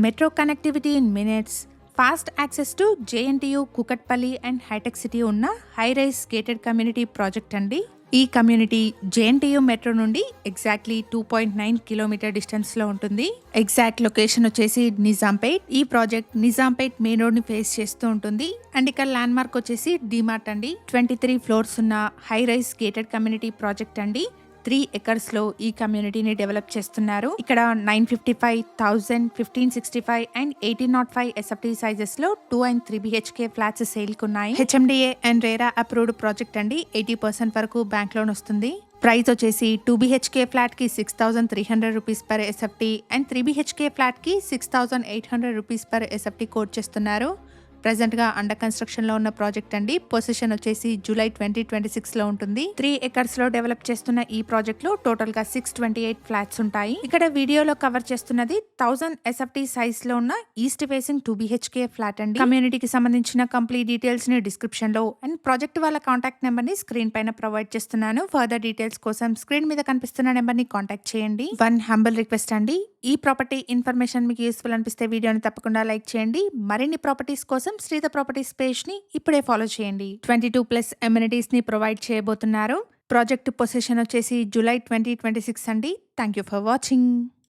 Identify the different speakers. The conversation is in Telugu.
Speaker 1: Metro connectivity in minutes, fast access to JNTU, Kukatpally and హైటెక్ సిటీ ఉన్న high rise gated community project అండి. ఈ కమ్యూనిటీ జేఎన్టీయూ మెట్రో నుండి ఎగ్జాక్ట్లీ 2.9 కిలోమీటర్ డిస్టెన్స్ లో ఉంటుంది. ఎగ్జాక్ట్ లొకేషన్ వచ్చేసి నిజాంపేట్. ఈ ప్రాజెక్ట్ నిజాంపేట్ మెయిన్ రోడ్ ని ఫేస్ చేస్తూ ఉంటుంది. అండ్ ఇక్కడ ల్యాండ్ మార్క్ వచ్చేసి డిమార్ట్ అండి. 23 ఫ్లోర్స్ ఉన్న high rise gated community project అండి. 3 acres లో ఈ కమ్యూనిటీని డెవలప్ చేస్తున్నారు. ఇక్కడ 955, 1000, 1565 అండ్ 1805 ఎస్ఎఫ్టీ సైజెస్ లో 2 and 3 BHK ఫ్లాట్స్ సేల్ కున్నాయి. HMDA and RERA approved project అండి. 80% వరకు బ్యాంక్ లోన్ వస్తుంది. ప్రైస్ వచ్చేసి 2 BHK ఫ్లాట్ కి 6300 rupees per SFT and 3 BHK flat కి 6800 రూపీస్ పర్ ఎస్ఎఫ్టీ కోట్ చేస్తున్నారు. ప్రెసెంట్ గా అండర్ కన్స్ట్రక్షన్ లో ఉన్న ప్రాజెక్ట్ అండి. పొజిషన్ వచ్చేసి జూలై 2026 లో ఉంటుంది. 3 acres లో డెవలప్ చేస్తున్న ఈ ప్రాజెక్ట్ లో టోటల్ గా 628 ఫ్లాట్స్ ఉంటాయి. ఇక్కడ వీడియోలో కవర్ చేస్తున్నది 1000 ఎస్ఎఫ్టీ సైజ్ లో ఉన్న ఈస్ట్ ఫేసింగ్ 2 BHK ఫ్లాట్ అండి. కమ్యూనిటీకి సంబంధించిన కంప్లీట్ డీటెయిల్స్ ని డిస్క్రిప్షన్ లో అండ్ ప్రాజెక్ట్ వాళ్ళ కాంటాక్ట్ నెంబర్ ని స్క్రీన్ పైన ప్రొవైడ్ చేస్తున్నాను. ఫర్దర్ డీటెయిల్స్ కోసం స్క్రీన్ మీద కనిపిస్తున్న నెంబర్ ని కాంటాక్ట్ చేయండి. వన్ హంబుల్ రిక్వెస్ట్ అండి, ఈ ప్రాపర్టీ ఇన్ఫర్మేషన్ మీకు యూస్ఫుల్ అనిపిస్తే వీడియోని తప్పకుండా లైక్ చేయండి. మరిన్ని ప్రాపర్టీస్ కోసం శ్రీత ప్రాపర్టీస్ పేజ్ ని ఇప్పుడే ఫాలో చేయండి. 22+ ఎమ్యూనిటీస్ ని ప్రొవైడ్ చేయబోతున్నారు. ప్రాజెక్ట్ పొజిషన్ వచ్చేసి జూలై 2026 అండి. Thank you for watching.